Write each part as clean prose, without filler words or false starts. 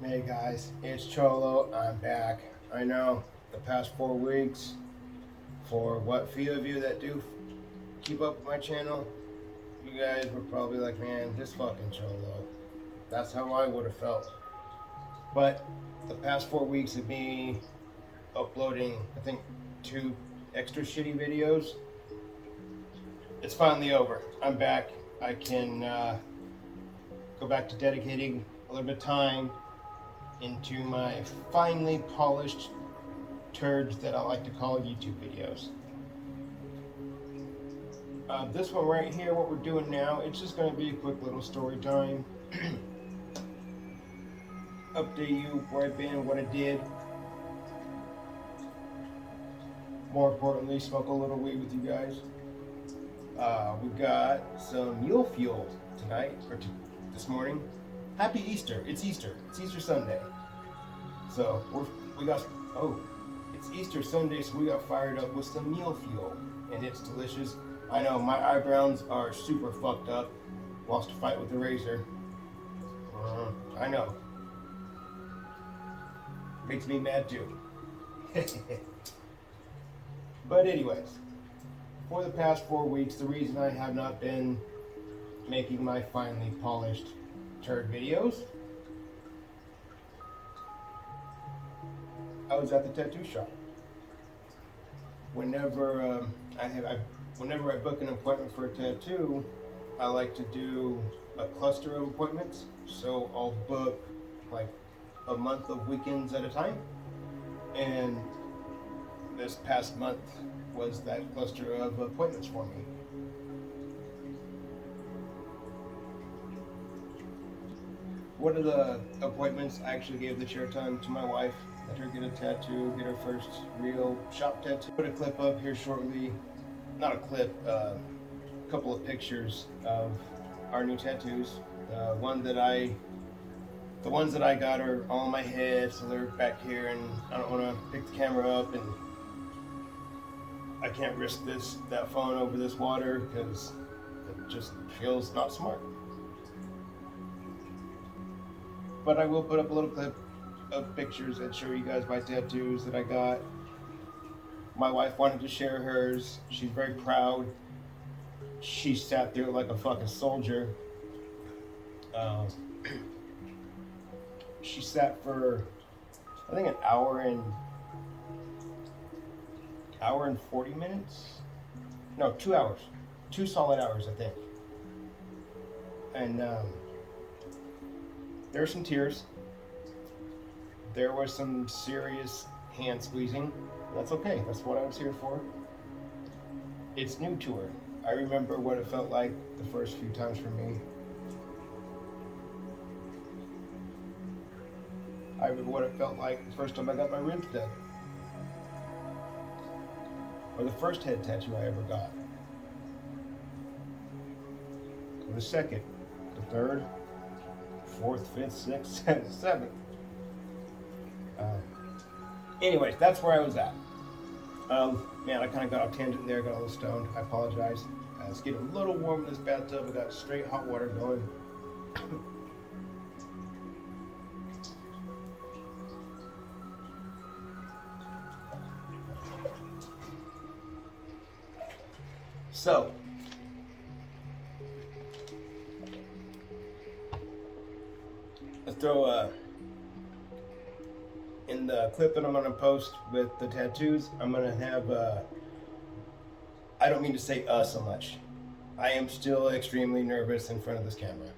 Hey guys, it's Cholo. I'm back. I know the past 4 weeks, for what few of you that do keep up with my channel, you guys were probably like, man, this fucking Cholo. That's how I would have felt. But the past 4 weeks of me uploading, I think, 2 extra shitty videos, it's finally over. I'm back. I can go back to dedicating a little bit of time into my finely polished turds that I like to call YouTube videos. This one right here, what we're doing now, it's just going to be a quick little story time. Update you where I've been, what I did. More importantly, smoke a little weed with you guys. We got some mule fuel tonight, or this morning. Happy Easter! It's Easter. It's Easter Sunday. So it's Easter Sunday, so we got fired up with some mule fuel, and it's delicious. I know my eyebrows are super fucked up. Lost a fight with the razor. I know. Makes me mad too. But anyways, for the past 4 weeks, the reason I have not been making my finely polished turd videos, I was at the tattoo shop. Whenever I book an appointment for a tattoo, I like to do a cluster of appointments. So I'll book like a month of weekends at a time. And this past month was that cluster of appointments for me. One of the appointments, I actually gave the chair time to my wife. Let her get a tattoo, get her first real shop tattoo. Put a clip up here shortly. Not a clip, a couple of pictures of our new tattoos. The ones that I got are all on my head, so they're back here, and I don't want to pick the camera up, and I can't risk that phone over this water because it just feels not smart. But I will put up a little clip of pictures that show you guys my tattoos that I got. My wife wanted to share hers. She's very proud. She sat through it like a fucking soldier. She sat for, I think, an hour and 40 minutes. No, 2 hours. 2 solid hours, I think. And there were some tears. There was some serious hand squeezing. That's okay. That's what I was here for. It's new to her. I remember what it felt like the first few times for me. I remember what it felt like the first time I got my ribs done. Or the first head tattoo I ever got. Or the second, the third, fourth, fifth, sixth, seventh. Anyways, that's where I was at. Man, I kind of got off tangent there, got a little stoned. I apologize. It's getting a little warm in this bathtub. We got straight hot water going. So, let's throw in the clip that I'm going to post with the tattoos, I'm going to have, I don't mean to say so much. I am still extremely nervous in front of this camera.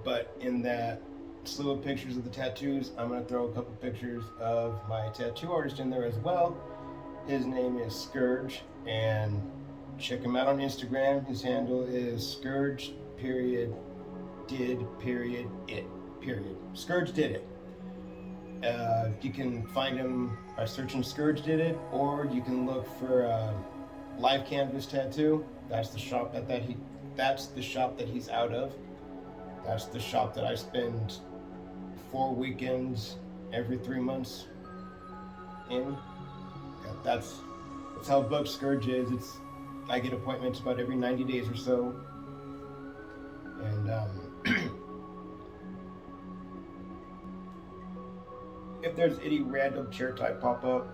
But in that slew of pictures of the tattoos, I'm going to throw a couple pictures of my tattoo artist in there as well. His name is Scerj, and check him out on Instagram. His handle is Scerj.did.it. Scerj.did.it. You can find him by searching Scerj.did.it, or you can look for Live Canvas Tattoo. That's the shop that's the shop that he's out of. That's the shop that I spend 4 weekends every 3 months in. That's how booked Scerj is. I get appointments about every 90 days or so. And if there's any random chair type pop up,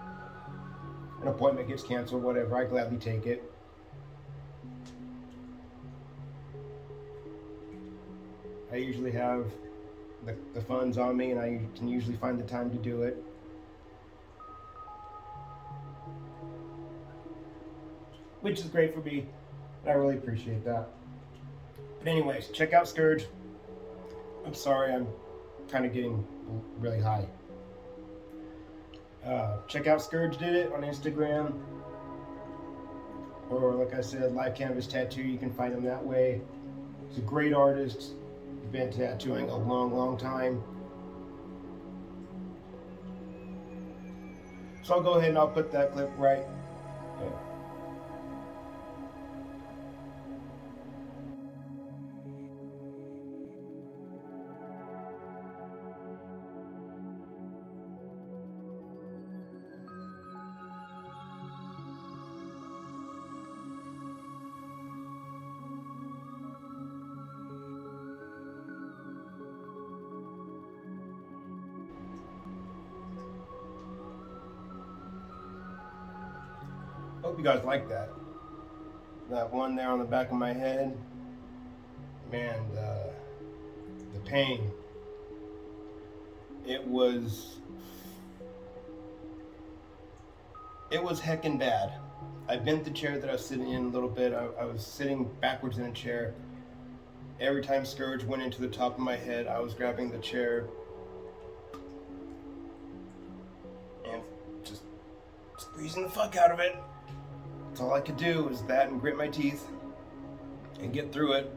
an appointment gets canceled, whatever, I gladly take it. I usually have the funds on me, and I can usually find the time to do it. Which is great for me. I really appreciate that. But anyways, check out Scerj. I'm sorry, I'm kind of getting really high. Check out Scerj.did.it on Instagram. Or like I said, Live Canvas Tattoo. You can find him that way. He's a great artist. He's been tattooing a long time. So I'll go ahead and I'll put that clip right. Hope you guys like that. That one there on the back of my head. Man, the pain. It was heckin' bad. I bent the chair that I was sitting in a little bit. I was sitting backwards in a chair. Every time Scerj went into the top of my head, I was grabbing the chair and just squeezing the fuck out of it. That's all I could do was that and grit my teeth and get through it,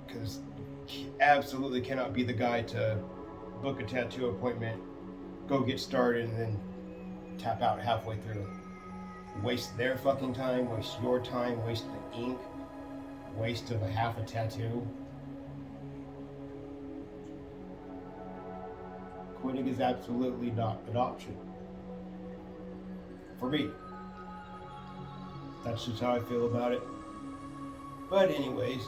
because absolutely cannot be the guy to book a tattoo appointment, go get started, and then tap out halfway through. Waste their fucking time, waste your time, waste the ink, waste of a half a tattoo. Quitting is absolutely not an option. For me. That's just how I feel about it. But anyways,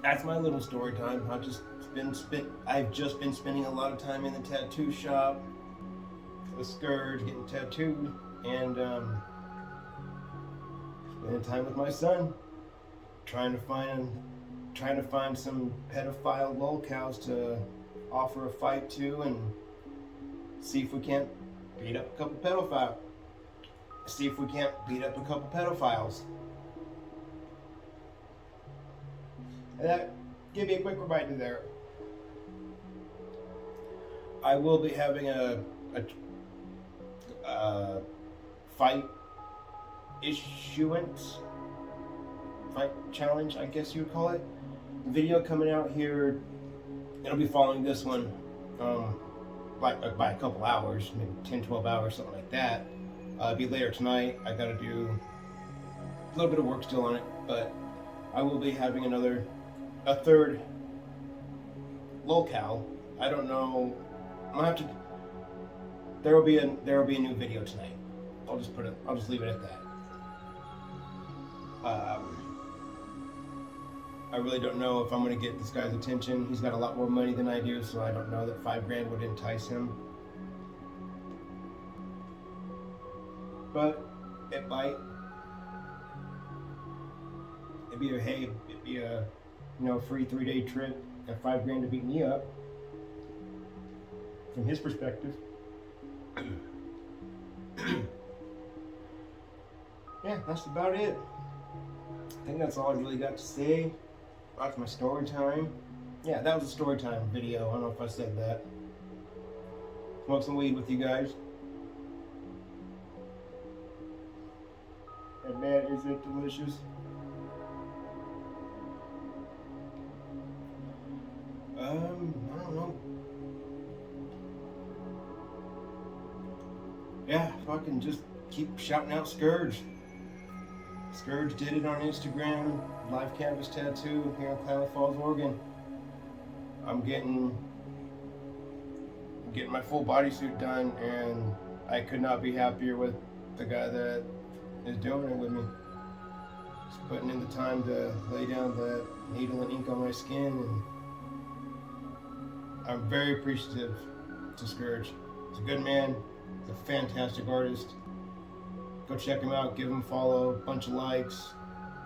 that's my little story time. I've just been spending a lot of time in the tattoo shop with Scerj, getting tattooed, and spending time with my son, trying to find some pedophile lolcows to offer a fight to, and see if we can't beat up a couple pedophiles. See if we can't beat up a couple pedophiles. And that, give me a quick reminder there. I will be having a fight challenge, I guess you would call it. Video coming out here. It'll be following this one, by a couple hours, maybe 10-12 hours, something like that. It'll be later tonight. I gotta do a little bit of work still on it, but I will be having a third lolcow. I don't know. There will be a new video tonight. I'll just leave it at that. I really don't know if I'm gonna get this guy's attention. He's got a lot more money than I do, so I don't know that $5,000 would entice him. But it might. It'd be a free 3-day trip at $5,000 to beat me up. From his perspective. Yeah, that's about it. I think that's all I really got to say. That's my story time. Yeah, that was a story time video. I don't know if I said that. Smoke some weed with you guys. And man, is it delicious. I don't know. Yeah, fucking just keep shouting out Scerj. Scerj.did.it on Instagram. Live Canvas Tattoo here in Klamath Falls, Oregon. I'm getting my full bodysuit done, and I could not be happier with the guy that is doing it with me. Just putting in the time to lay down the needle and ink on my skin, and I'm very appreciative to Scerj. He's a good man. He's a fantastic artist. Go check him out. Give him a follow. Bunch of likes.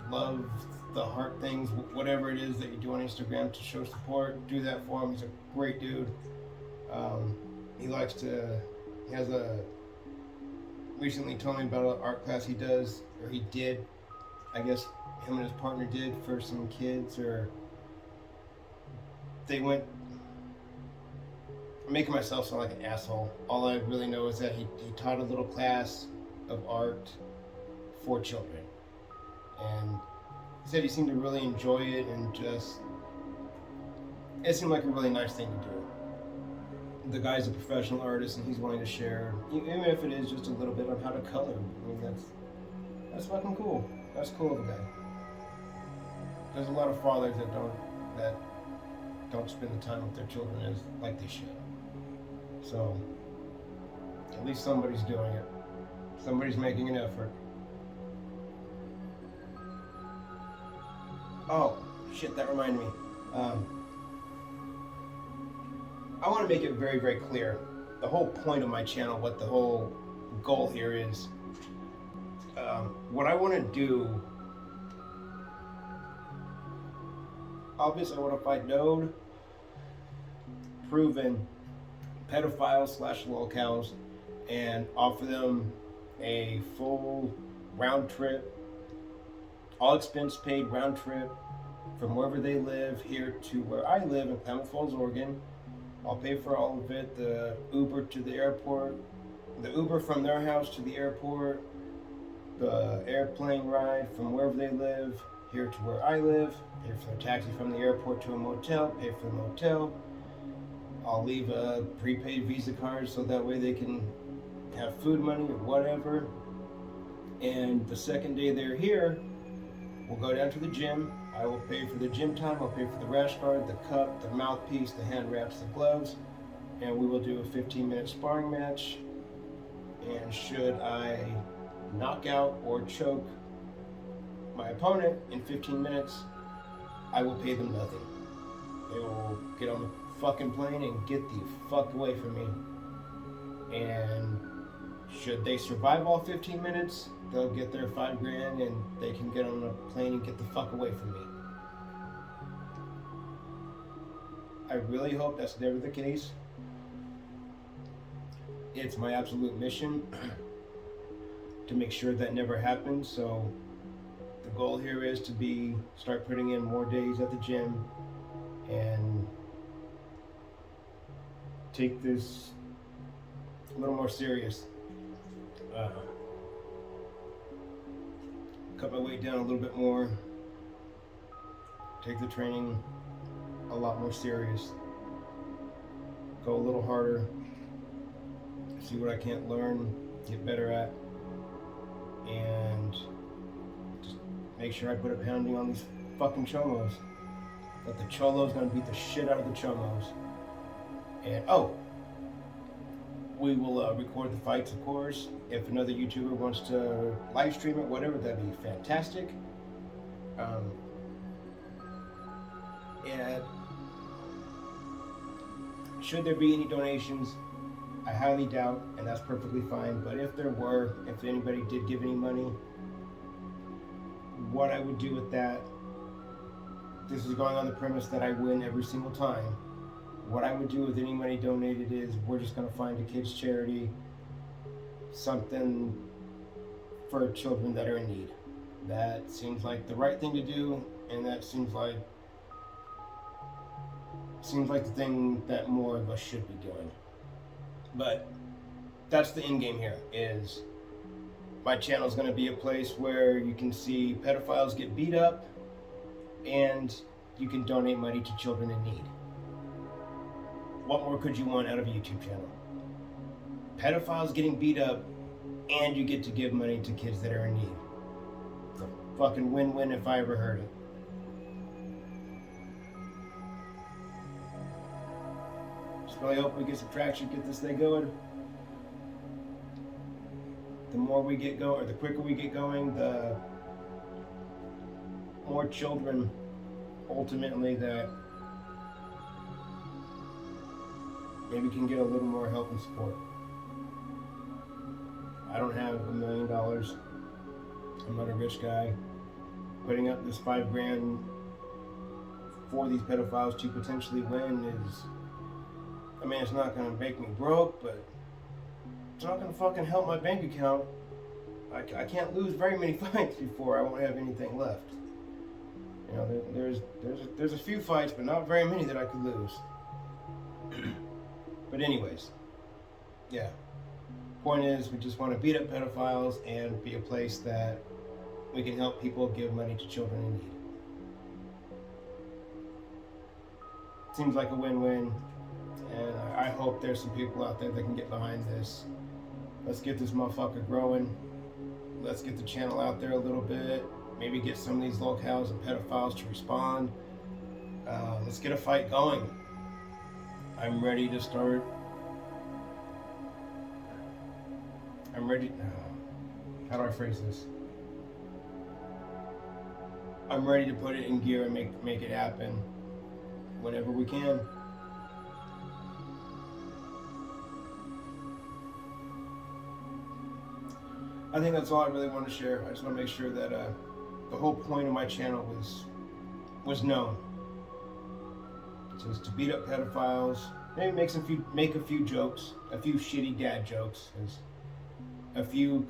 Love the heart things. Whatever it is that you do on Instagram to show support, do that for him. He's a great dude. He likes to. He has a. Recently told me about an art class he does, or he did. I guess him and his partner did for some kids, or they went. I'm making myself sound like an asshole. All I really know is that he taught a little class of art for children, and he said he seemed to really enjoy it, and just it seemed like a really nice thing to do. The guy's a professional artist, and he's willing to share, even if it is just a little bit on how to color. I mean, that's fucking cool. That's cool of a guy. There's a lot of fathers that don't spend the time with their children as like they should. So at least somebody's doing it. Somebody's making an effort. Oh shit! That reminded me. I want to make it very, very clear. The whole point of my channel, what the whole goal here is, what I want to do, obviously I want to find known, proven pedophiles / lolcows and offer them a full round trip, all expense paid round trip from wherever they live here to where I live in Klamath Falls, Oregon. I'll pay for all of it, the Uber to the airport, the Uber from their house to the airport, the airplane ride from wherever they live here to where I live, pay for their taxi from the airport to a motel, pay for the motel. I'll leave a prepaid Visa card so that way they can have food money or whatever. And the second day they're here, we'll go down to the gym. I will pay for the gym time, I'll pay for the rash guard, the cup, the mouthpiece, the hand wraps, the gloves, and we will do a 15-minute sparring match. And should I knock out or choke my opponent in 15 minutes, I will pay them nothing. They will get on the fucking plane and get the fuck away from me. And should they survive all 15 minutes, they'll get their $5,000 and they can get on a plane and get the fuck away from me. I really hope that's never the case. It's my absolute mission to make sure that never happens. So the goal here is to start putting in more days at the gym and take this a little more serious. Cut my weight down a little bit more. Take the training a lot more serious. Go a little harder. See what I can't learn, get better at, and just make sure I put a pounding on these fucking chomos. That the cholo's gonna beat the shit out of the chomos. And we will record the fights, of course. If another YouTuber wants to live stream it, whatever, that'd be fantastic. And should there be any donations, I highly doubt, and that's perfectly fine. But if there were, if anybody did give any money, what I would do with that, this is going on the premise that I win every single time. What I would do with any money donated is we're just going to find a kids' charity, something for children that are in need. That seems like the right thing to do, and that seems like the thing that more of us should be doing. But that's the end game here, is my channel is going to be a place where you can see pedophiles get beat up and you can donate money to children in need. What more could you want out of a YouTube channel? Pedophiles getting beat up and you get to give money to kids that are in need. It's a fucking win-win if I ever heard it. Just really hope we get some traction, get this thing going. The more we get going, or the quicker we get going, the more children ultimately that maybe can get a little more help and support. I don't have $1 million. I'm not a rich guy. Putting up this $5,000 for these pedophiles to potentially win is, I mean, it's not going to make me broke, but it's not going to fucking help my bank account. I can't lose very many fights before I won't have anything left. You know, there's a few fights, but not very many that I could lose. But anyways, yeah. Point is, we just want to beat up pedophiles and be a place that we can help people give money to children in need. Seems like a win-win, and I hope there's some people out there that can get behind this. Let's get this motherfucker growing. Let's get the channel out there a little bit. Maybe get some of these locals and pedophiles to respond. Let's get a fight going. I'm ready to start. I'm ready. How do I phrase this? I'm ready to put it in gear and make it happen whenever we can. I think that's all I really want to share. I just want to make sure that the whole point of my channel was known. So it's to beat up pedophiles, maybe make a few jokes, a few shitty dad jokes, a few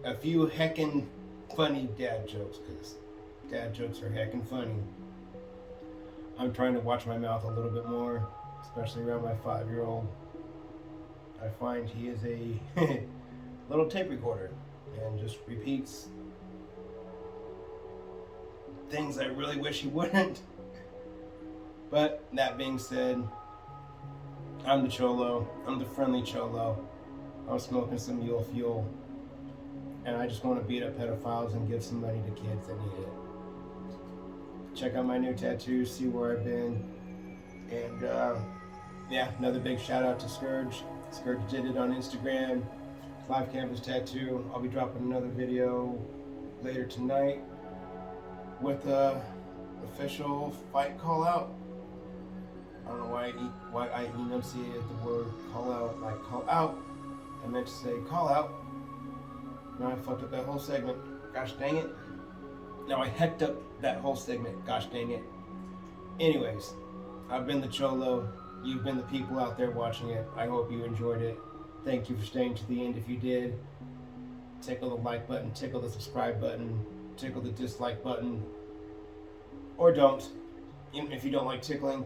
a few heckin' funny dad jokes, because dad jokes are heckin' funny. I'm trying to watch my mouth a little bit more, especially around my 5-year-old. I find he is a little tape recorder and just repeats things I really wish he wouldn't. But that being said, I'm the Cholo. I'm the friendly Cholo. I'm smoking some mule fuel, and I just want to beat up pedophiles and give some money to kids that need it. Check out my new tattoos, see where I've been, and yeah, another big shout out to Scerj. Scerj.did.it on Instagram. Live canvas tattoo. I'll be dropping another video later tonight with a official fight call out. I don't know why I enunciated the word call out like call out. I meant to say call out. Now I fucked up that whole segment. Gosh dang it. Now I hecked up that whole segment. Gosh dang it. Anyways, I've been the Cholo. You've been the people out there watching it. I hope you enjoyed it. Thank you for staying to the end if you did. Tickle the like button, tickle the subscribe button, tickle the dislike button. Or don't. Even if you don't like tickling,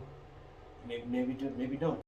maybe don't.